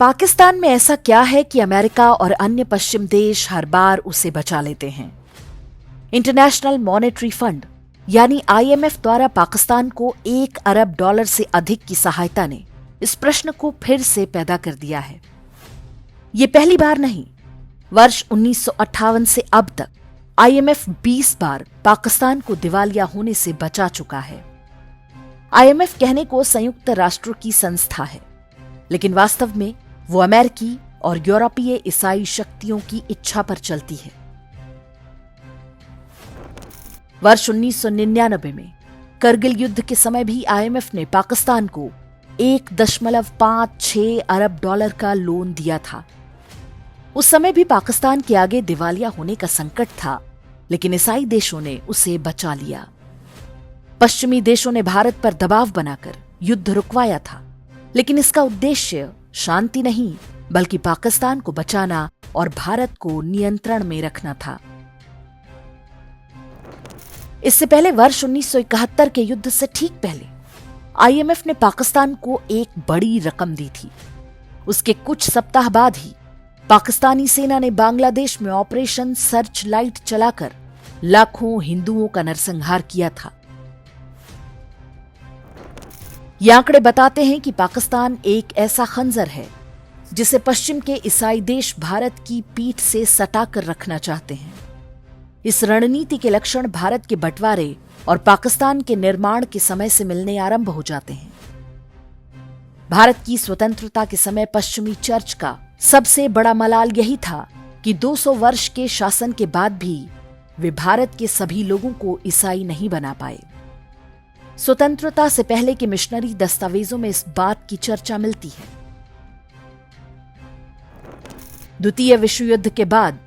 पाकिस्तान में ऐसा क्या है कि अमेरिका और अन्य पश्चिम देश हर बार उसे बचा लेते हैं? इंटरनेशनल मॉनेटरी फंड यानी आईएमएफ द्वारा पाकिस्तान को $1 अरब से अधिक की सहायता ने इस प्रश्न को फिर से पैदा कर दिया है। ये पहली बार नहीं, वर्ष 1958 से अब तक आईएमएफ 20 बार पाकिस्तान को दिवालिया होने से बचा चुका है। आईएमएफ कहने को संयुक्त राष्ट्रों की संस्था है, लेकिन वास्तव में वो अमेरिकी और यूरोपीय ईसाई शक्तियों की इच्छा पर चलती है। वर्ष 1999 में करगिल युद्ध के समय भी आईएमएफ ने पाकिस्तान को $1.56 अरब का लोन दिया था। उस समय भी पाकिस्तान के आगे दिवालिया होने का संकट था, लेकिन ईसाई देशों ने उसे बचा लिया। पश्चिमी देशों ने भारत पर दबाव बनाकर युद्ध रुकवाया था, लेकिन इसका उद्देश्य शांति नहीं बल्कि पाकिस्तान को बचाना और भारत को नियंत्रण में रखना था। इससे पहले वर्ष 1971 के युद्ध से ठीक पहले आईएमएफ ने पाकिस्तान को एक बड़ी रकम दी थी। उसके कुछ सप्ताह बाद ही पाकिस्तानी सेना ने बांग्लादेश में ऑपरेशन सर्च लाइट चलाकर लाखों हिंदुओं का नरसंहार किया था। ये आंकड़े बताते हैं कि पाकिस्तान एक ऐसा खंजर है जिसे पश्चिम के ईसाई देश भारत की पीठ से सटाकर रखना चाहते हैं। इस रणनीति के लक्षण भारत के बंटवारे और पाकिस्तान के निर्माण के समय से मिलने आरंभ हो जाते हैं। भारत की स्वतंत्रता के समय पश्चिमी चर्च का सबसे बड़ा मलाल यही था कि 200 वर्ष के शासन के बाद भी वे भारत के सभी लोगों को ईसाई नहीं बना पाए। स्वतंत्रता से पहले के मिशनरी दस्तावेजों में इस बात की चर्चा मिलती है। द्वितीय विश्व युद्ध के बाद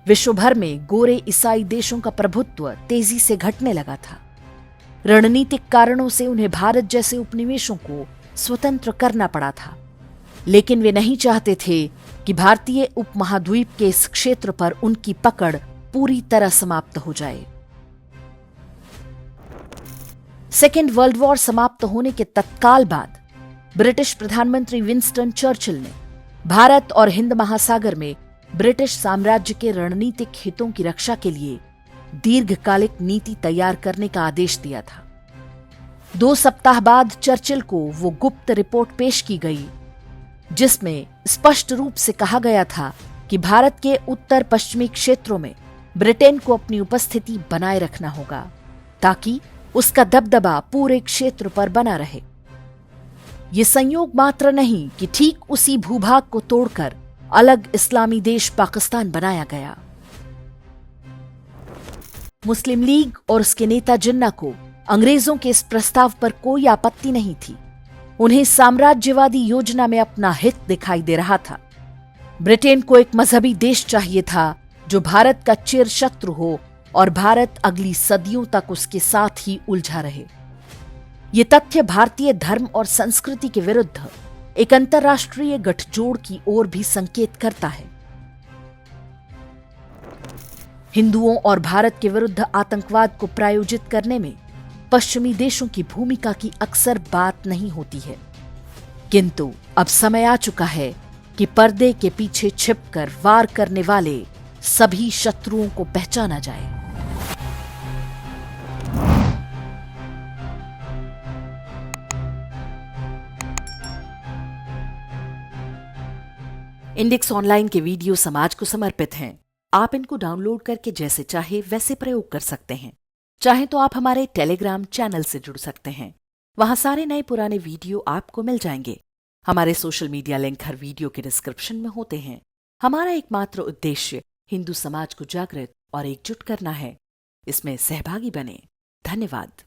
विश्व भर में गोरे ईसाई देशों का प्रभुत्व तेजी से घटने लगा था। रणनीतिक कारणों से उन्हें भारत जैसे उपनिवेशों को स्वतंत्र करना पड़ा था, लेकिन वे नहीं चाहते थे कि भारतीय उपमहाद्वीप के इस क्षेत्र पर उनकी पकड़ पूरी तरह समाप्त हो जाए। सेकेंड वर्ल्ड वॉर समाप्त होने के तत्काल बाद ब्रिटिश प्रधानमंत्री विंस्टन चर्चिल ने भारत और हिंद महासागर में ब्रिटिश साम्राज्य के रणनीतिक हितों की रक्षा के लिए दीर्घकालिक नीति तैयार करने का आदेश दिया था। 2 सप्ताह बाद चर्चिल को वो गुप्त रिपोर्ट पेश की गई जिसमें स्पष्ट रूप से कहा गया था कि भारत के उत्तर पश्चिमी क्षेत्रों में ब्रिटेन को अपनी उपस्थिति बनाए रखना होगा ताकि उसका दबदबा पूरे क्षेत्र पर बना रहे। ये संयोग मात्र नहीं कि ठीक उसी भूभाग को तोड़कर अलग इस्लामी देश पाकिस्तान बनाया गया। मुस्लिम लीग और उसके नेता जिन्ना को अंग्रेजों के इस प्रस्ताव पर कोई आपत्ति नहीं थी। उन्हें साम्राज्यवादी योजना में अपना हित दिखाई दे रहा था। ब्रिटेन को एक मजहबी देश चाहिए था जो भारत का चिर शत्रु हो और भारत अगली सदियों तक उसके साथ ही उलझा रहे। ये तथ्य भारतीय धर्म और संस्कृति के विरुद्ध एक अंतर्राष्ट्रीय गठजोड़ की ओर भी संकेत करता है। हिंदुओं और भारत के विरुद्ध आतंकवाद को प्रायोजित करने में पश्चिमी देशों की भूमिका की अक्सर बात नहीं होती है, किंतु अब समय आ चुका है कि पर्दे के पीछे छिपकर वार करने वाले सभी शत्रुओं को पहचाना जाए। इंडेक्स ऑनलाइन के वीडियो समाज को समर्पित हैं। आप इनको डाउनलोड करके जैसे चाहे वैसे प्रयोग कर सकते हैं। चाहे तो आप हमारे टेलीग्राम चैनल से जुड़ सकते हैं। वहां सारे नए पुराने वीडियो आपको मिल जाएंगे। हमारे सोशल मीडिया लिंक हर वीडियो के डिस्क्रिप्शन में होते हैं। हमारा एकमात्र उद्देश्य हिंदू समाज को जागृत और एकजुट करना है। इसमें सहभागी बने। धन्यवाद।